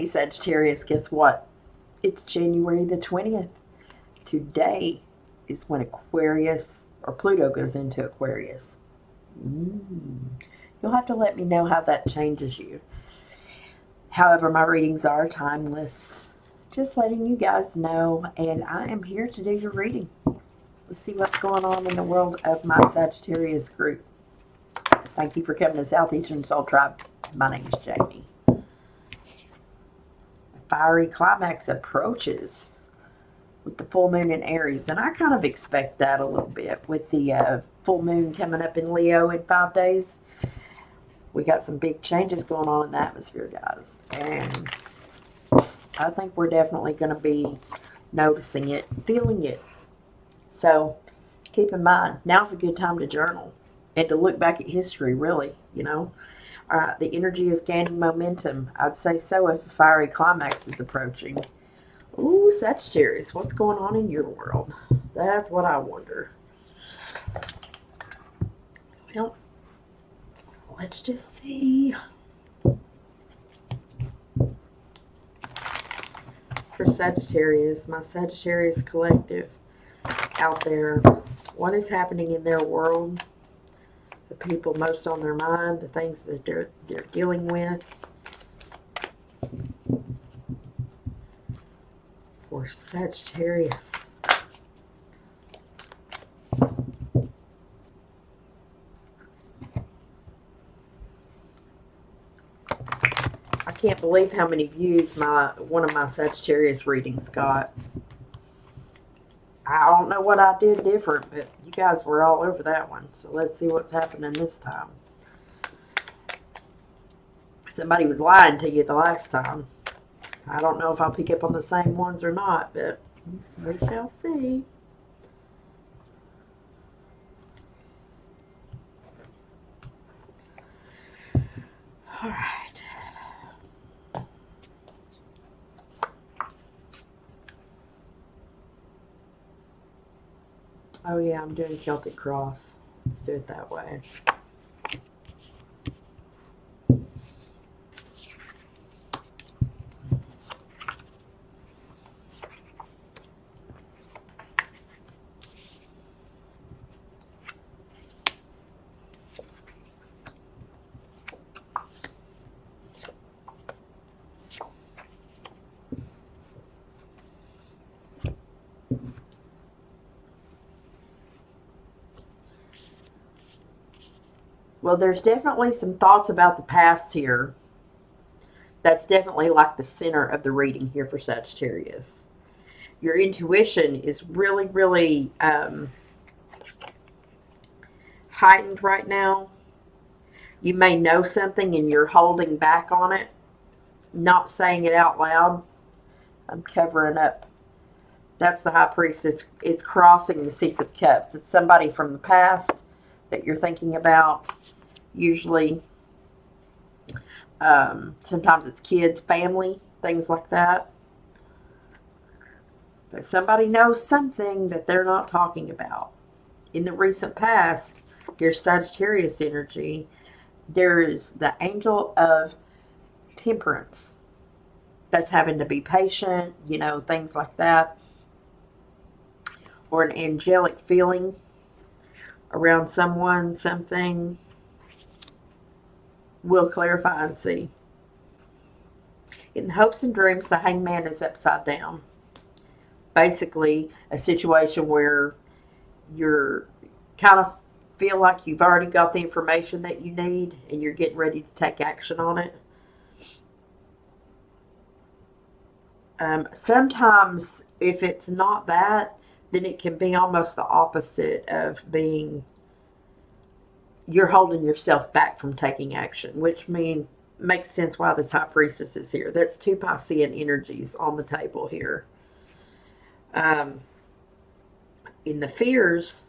Hey Sagittarius, guess what? It's January the 20th. Today is when Aquarius or Pluto goes into Aquarius. You'll have to let me know how that changes you. However, my readings are timeless. Just letting you guys know, and I am here to do your reading. Let's see what's going on in the world of my Sagittarius group. Thank you for coming to Southeastern Soul Tribe. My name is Jamie. Fiery climax approaches with the full moon in Aries, and I kind of expect that a little bit with the full moon coming up in Leo in 5 days. We got some big changes going on in the atmosphere, guys, and I think we're definitely going to be noticing it, feeling it. So keep in mind, now's a good time to journal and to look back at history, really, All right, the energy is gaining momentum. I'd say so if a fiery climax is approaching. Ooh, Sagittarius, what's going on in your world? That's what I wonder. Well, let's just see. For Sagittarius, my Sagittarius collective out there, what is happening in their world? The people most on their mind, the things that they're dealing with. For Sagittarius. I can't believe how many views one of my Sagittarius readings got. I don't know what I did different, but you guys were all over that one. So let's see what's happening this time. Somebody was lying to you the last time. I don't know if I'll pick up on the same ones or not, but we shall see. All right. Oh yeah, I'm doing Celtic Cross. Let's do it that way. Well, there's definitely some thoughts about the past here. That's definitely like the center of the reading here for Sagittarius. Your intuition is really, really heightened right now. You may know something and you're holding back on it, not saying it out loud. I'm covering up. That's the High Priest. It's crossing the Six of Cups. It's somebody from the past that you're thinking about. Usually, sometimes it's kids, family, things like that. But somebody knows something that they're not talking about. In the recent past, your Sagittarius energy, there is the angel of temperance that's having to be patient, things like that. Or an angelic feeling around someone, something. We'll clarify and see. In hopes and dreams, the hangman is upside down. Basically, a situation where you're kind of feel like you've already got the information that you need and you're getting ready to take action on it. Sometimes, if it's not that, then it can be almost the opposite of being you're holding yourself back from taking action, which makes sense why this High Priestess is here. That's two Piscean energies on the table here. In the fears,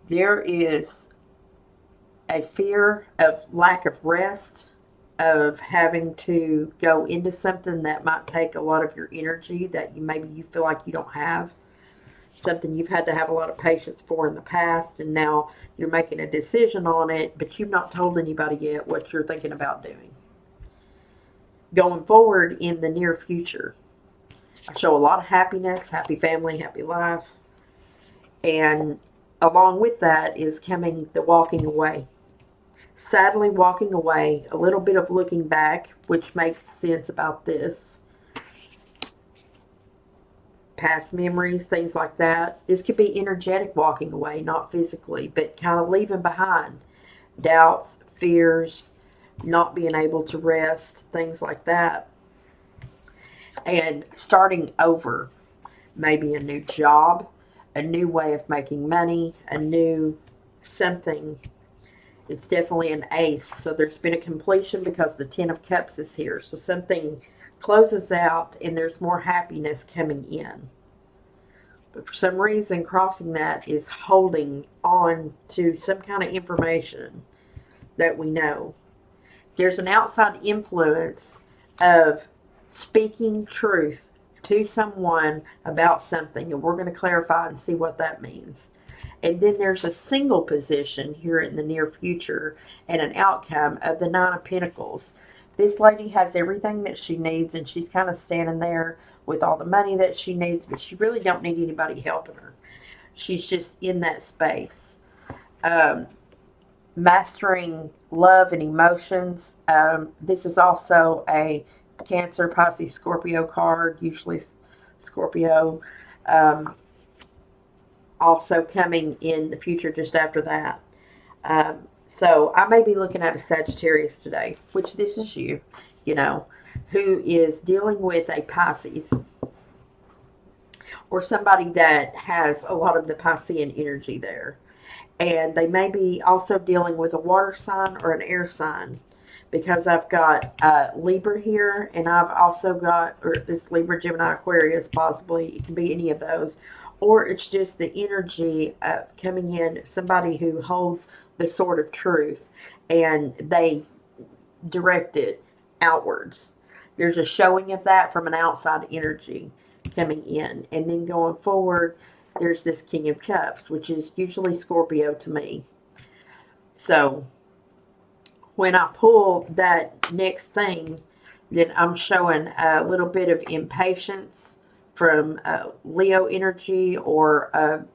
there is a fear of lack of rest, of having to go into something that might take a lot of your energy that you feel like you don't have. Something you've had to have a lot of patience for in the past, and now you're making a decision on it, but you've not told anybody yet what you're thinking about doing. going forward in the near future. I show a lot of happiness, happy family, happy life. And along with that is coming the walking away. Sadly, walking away, a little bit of looking back, which makes sense about this. Past memories, things like that. This could be energetic walking away, not physically, but kind of leaving behind doubts, fears, not being able to rest, things like that. And starting over, maybe a new job, a new way of making money, a new something. It's definitely an ace. So there's been a completion because the Ten of Cups is here. So something closes out and there's more happiness coming in. But for some reason, crossing that is holding on to some kind of information that we know. There's an outside influence of speaking truth to someone about something, and we're going to clarify and see what that means. And then there's a single position here in the near future and an outcome of the Nine of Pentacles. This lady has everything that she needs, and she's kind of standing there with all the money that she needs, but she really don't need anybody helping her. She's just in that space. Mastering love and emotions. This is also a Cancer, Pisces, Scorpio card, usually Scorpio. Also coming in the future just after that. So I may be looking at a Sagittarius today, which this is you, who is dealing with a Pisces or somebody that has a lot of the Piscean energy there. And they may be also dealing with a water sign or an air sign, because I've got Libra here, and I've also got, or it's Libra, Gemini, Aquarius, possibly. It can be any of those. Or it's just the energy coming in, somebody who holds the sword of truth, and they direct it outwards. There's a showing of that from an outside energy coming in. And then going forward, there's this King of Cups, which is usually Scorpio to me. So when I pull that next thing, then I'm showing a little bit of impatience from Leo energy, or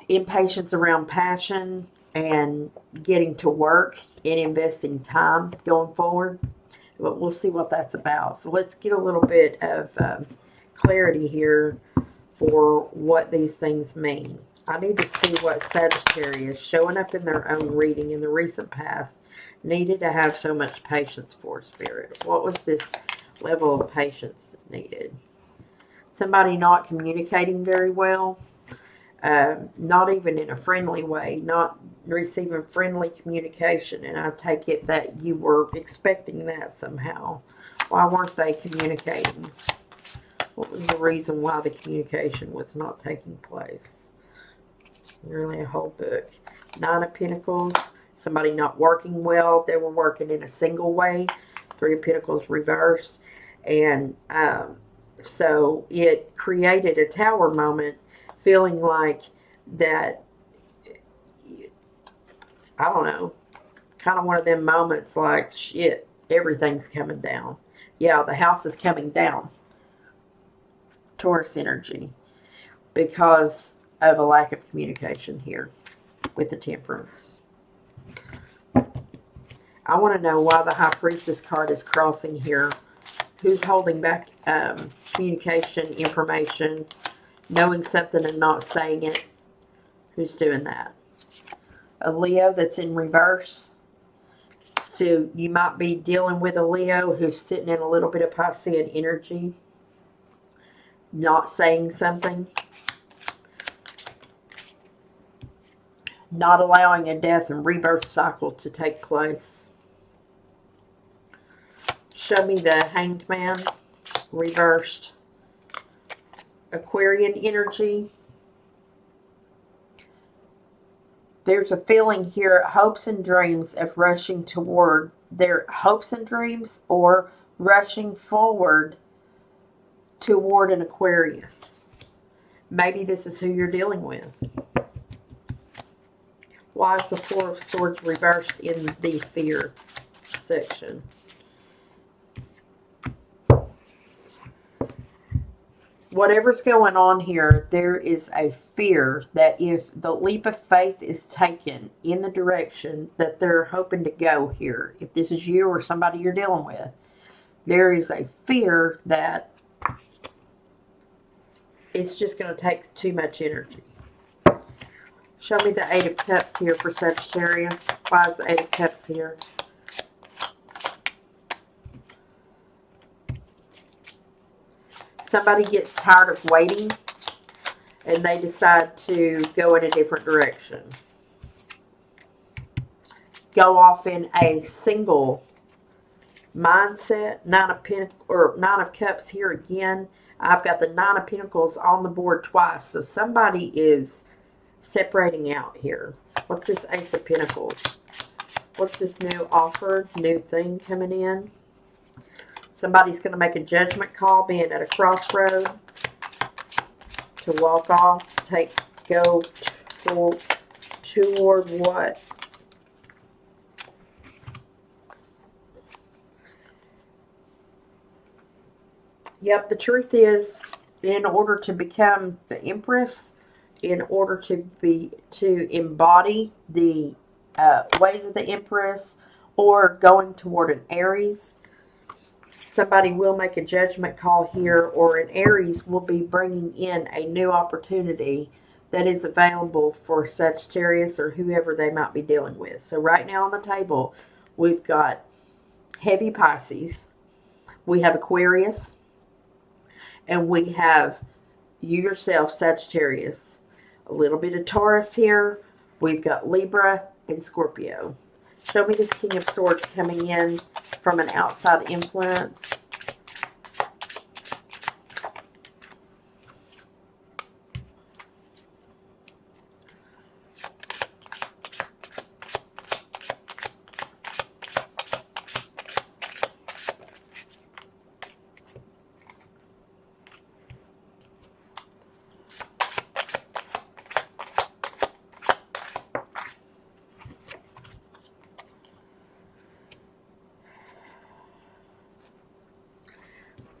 impatience around passion and getting to work and investing time going forward. But we'll see what that's about. So let's get a little bit of clarity here for what these things mean. I need to see what Sagittarius, showing up in their own reading in the recent past, needed to have so much patience for, Spirit. What was this level of patience needed? Somebody not communicating very well, not even in a friendly way, not receiving friendly communication. And I take it that you were expecting that somehow. Why weren't they communicating? What was the reason why the communication was not taking place? Really a whole book. Nine of Pentacles, somebody not working well. They were working in a single way. Three of Pentacles reversed. And so it created a tower moment, feeling like that, I don't know, kind of one of them moments like, shit, everything's coming down. Yeah, the house is coming down. Taurus energy, because of a lack of communication here with the Temperance. I want to know why the High Priestess card is crossing here. Who's holding back communication, information, knowing something and not saying it? Who's doing that? A Leo that's in reverse. So you might be dealing with a Leo who's sitting in a little bit of Piscean energy, not saying something, not allowing a death and rebirth cycle to take place. Show me the Hanged Man, reversed. Aquarian energy. There's a feeling here, hopes and dreams of rushing toward their hopes and dreams, or rushing forward toward an Aquarius. Maybe this is who you're dealing with. Why is the Four of Swords reversed in the fear section? whatever's going on here, there is a fear that if the leap of faith is taken in the direction that they're hoping to go here, if this is you or somebody you're dealing with, there is a fear that it's just going to take too much energy. Show me the Eight of Cups here for Sagittarius. Why is the Eight of Cups here? Somebody gets tired of waiting and they decide to go in a different direction. Go off in a single mindset. Nine of Cups here again. I've got the Nine of Pentacles on the board twice. So somebody is separating out here. What's this Ace of Pentacles? What's this new offer, new thing coming in? Somebody's going to make a judgment call, being at a crossroad, to walk off, go toward what? Yep, the truth is, in order to become the Empress, in order to embody the ways of the Empress, or going toward an Aries, somebody will make a judgment call here, or an Aries will be bringing in a new opportunity that is available for Sagittarius or whoever they might be dealing with. So right now on the table, we've got heavy Pisces, we have Aquarius, and we have you yourself, Sagittarius. A little bit of Taurus here. We've got Libra and Scorpio. Show me this King of Swords coming in from an outside influence.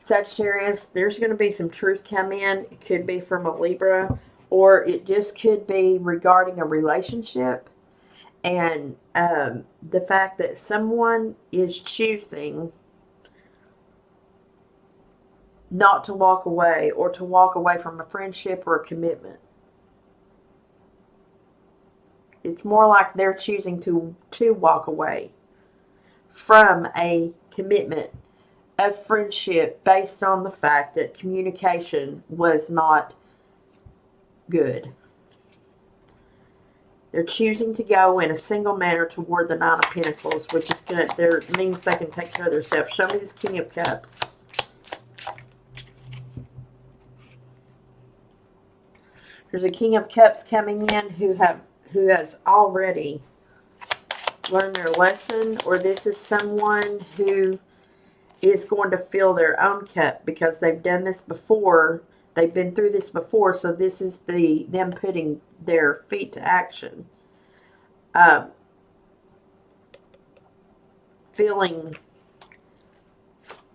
Sagittarius, there's going to be some truth come in. It could be from a Libra, or it just could be regarding a relationship. And the fact that someone is choosing not to walk away, or to walk away from a friendship or a commitment. It's more like they're choosing to walk away from a commitment of friendship based on the fact that communication was not good. They're choosing to go in a single manner toward the Nine of Pentacles, which is good. Means they can take care of themselves. Show me this King of Cups. There's a King of Cups coming in who has already learned their lesson, or this is someone who is going to fill their own cup because they've done this before. They've been through this before, so this is them putting their feet to action. Feeling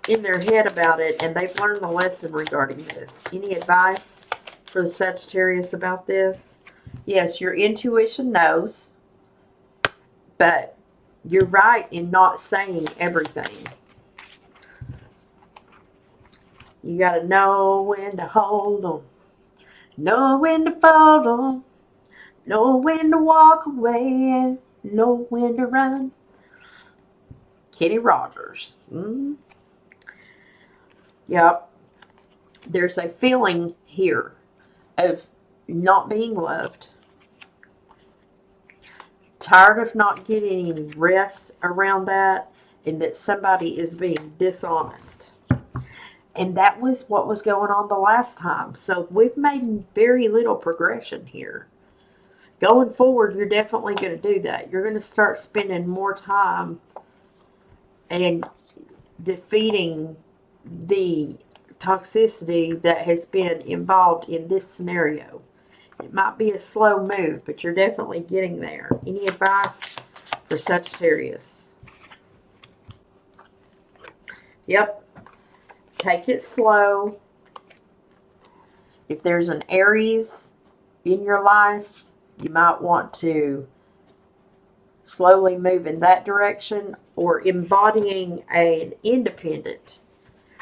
in their head about it, and they've learned the lesson regarding this. Any advice for the Sagittarius about this? Yes, your intuition knows, but you're right in not saying everything. You got to know when to hold on, know when to fold on, know when to walk away, and know when to run. Kenny Rogers. Yep. There's a feeling here of not being loved, tired of not getting any rest around that, and that somebody is being dishonest. And that was what was going on the last time. So we've made very little progression here. Going forward, you're definitely going to do that. You're going to start spending more time and defeating the toxicity that has been involved in this scenario. It might be a slow move, but you're definitely getting there. Any advice for Sagittarius? Yep. Take it slow. If there's an Aries in your life, you might want to slowly move in that direction, or embodying an independent,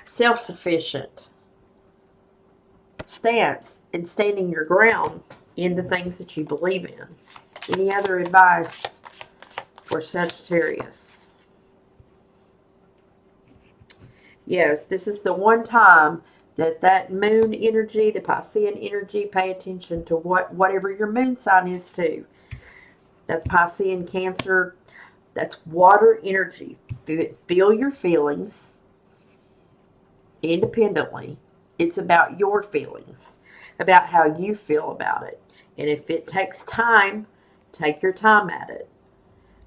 self-sufficient stance and standing your ground in the things that you believe in. Any other advice for Sagittarius? Yes, this is the one time that moon energy, the Piscean energy, pay attention to whatever your moon sign is too. That's Piscean, Cancer. That's water energy. Feel your feelings independently. It's about your feelings, about how you feel about it. And if it takes time, take your time at it.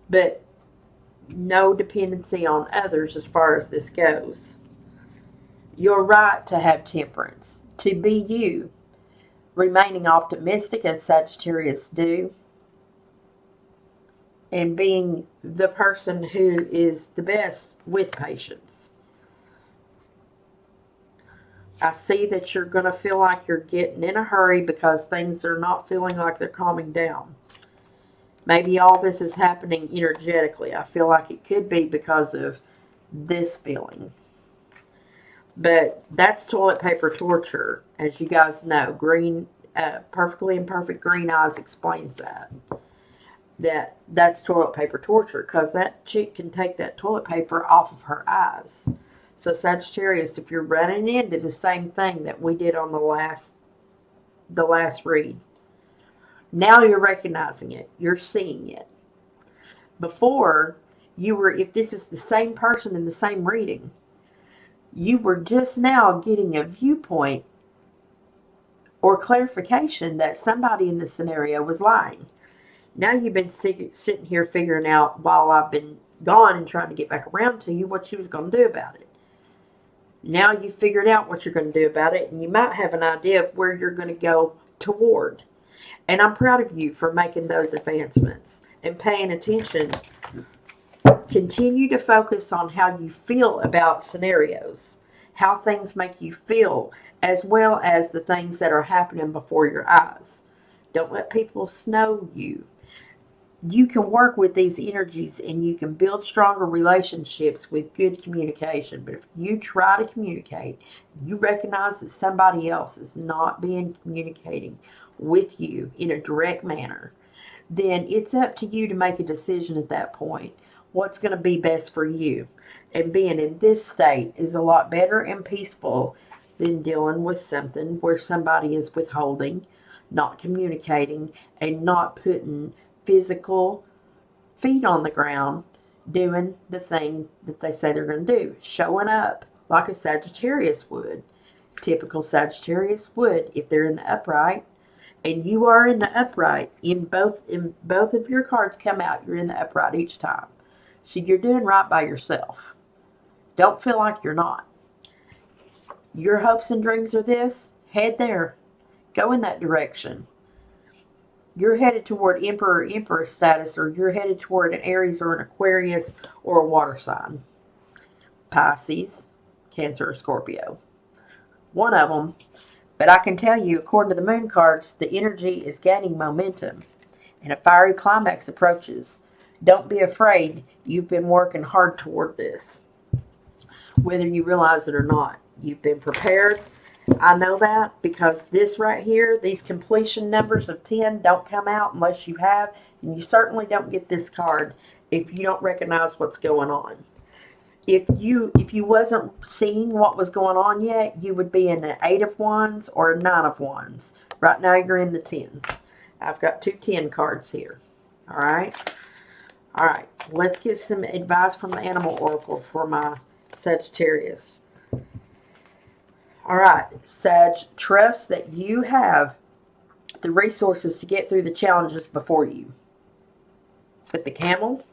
But no dependency on others as far as this goes. You're right to have temperance, to be you, remaining optimistic as Sagittarius do, and being the person who is the best with patience. I see that you're going to feel like you're getting in a hurry because things are not feeling like they're calming down. Maybe all this is happening energetically. I feel like it could be because of this feeling. But that's toilet paper torture, as you guys know. Perfectly Imperfect Green Eyes explains that. That's toilet paper torture, because that chick can take that toilet paper off of her eyes. So Sagittarius, if you're running into the same thing that we did on the last read, now you're recognizing it. You're seeing it. Before, if this is the same person in the same reading, you were just now getting a viewpoint or clarification that somebody in the scenario was lying. Now you've been sitting here figuring out, while I've been gone and trying to get back around to you, what you was going to do about it. Now you figured out what you're going to do about it, and you might have an idea of where you're going to go toward. And I'm proud of you for making those advancements and paying attention. Continue to focus on how you feel about scenarios, how things make you feel, as well as the things that are happening before your eyes. Don't let people snow you. You can work with these energies and you can build stronger relationships with good communication. But if you try to communicate, you recognize that somebody else is not communicating with you in a direct manner, then it's up to you to make a decision at that point. What's going to be best for you? And being in this state is a lot better and peaceful than dealing with something where somebody is withholding, not communicating, and not putting physical feet on the ground, doing the thing that they say they're going to do, showing up like a Sagittarius would. Typical Sagittarius would, if they're in the upright, and you are in the upright. In both of your cards come out, you're in the upright each time. So you're doing right by yourself. Don't feel like you're not. Your hopes and dreams are this. Head there. Go in that direction. You're headed toward Emperor status, or you're headed toward an Aries or an Aquarius or a water sign. Pisces, Cancer, or Scorpio. One of them. But I can tell you, according to the moon cards, the energy is gaining momentum and a fiery climax approaches. Don't be afraid. You've been working hard toward this. Whether you realize it or not, you've been prepared. I know that because this right here, these completion numbers of 10 don't come out unless you have, and you certainly don't get this card if you don't recognize what's going on. If you wasn't seeing what was going on yet, you would be in an 8 of Wands or a 9 of Wands. Right now you're in the 10s. I've got 2 10 cards here. All right? All right. Let's get some advice from the Animal Oracle for my Sagittarius. All right, Sag, trust that you have the resources to get through the challenges before you. With the Camel,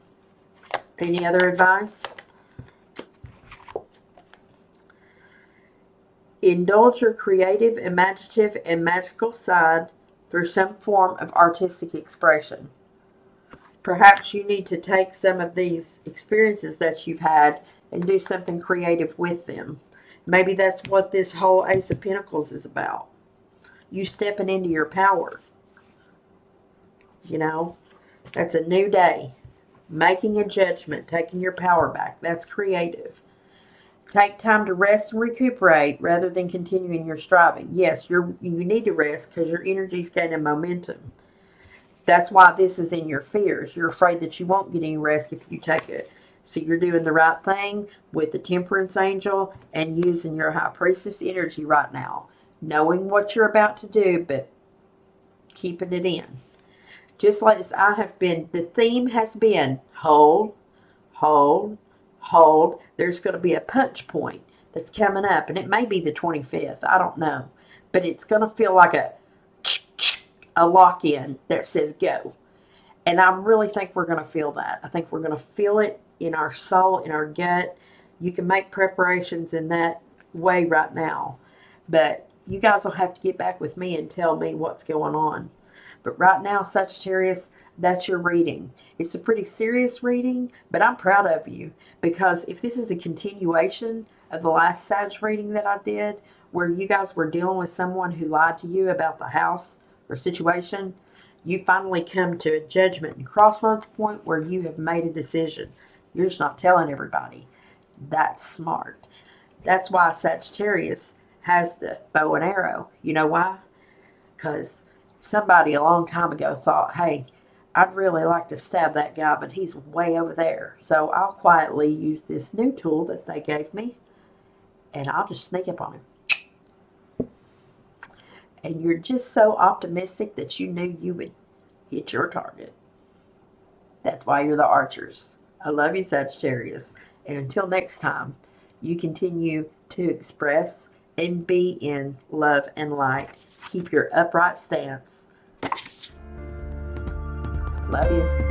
any other advice? Indulge your creative, imaginative, and magical side through some form of artistic expression. Perhaps you need to take some of these experiences that you've had and do something creative with them. Maybe that's what this whole Ace of Pentacles is about. you stepping into your power. You know, that's a new day. Making a judgment, taking your power back. That's creative. Take time to rest and recuperate rather than continuing your striving. Yes, you need to rest because your energy's gaining momentum. That's why this is in your fears. You're afraid that you won't get any rest if you take it. So you're doing the right thing with the temperance angel and using your high priestess energy right now. Knowing what you're about to do, but keeping it in. Just like as I have been, the theme has been hold, hold, hold. There's going to be a punch point that's coming up, and it may be the 25th. I don't know. But it's going to feel like a lock-in that says go. And I really think we're going to feel that. I think we're going to feel it in our soul, in our gut. You can make preparations in that way right now. But you guys will have to get back with me and tell me what's going on. But right now, Sagittarius, that's your reading. It's a pretty serious reading, but I'm proud of you. Because if this is a continuation of the last Sag reading that I did, where you guys were dealing with someone who lied to you about the house or situation, you finally come to a judgment and crossroads point where you have made a decision. You're just not telling everybody. That's smart. That's why Sagittarius has the bow and arrow. You know why? Because somebody a long time ago thought, hey, I'd really like to stab that guy, but he's way over there. So I'll quietly use this new tool that they gave me, and I'll just sneak up on him. And you're just so optimistic that you knew you would hit your target. That's why you're the archers. I love you, Sagittarius. And until next time, you continue to express and be in love and light. Keep your upright stance. Love you.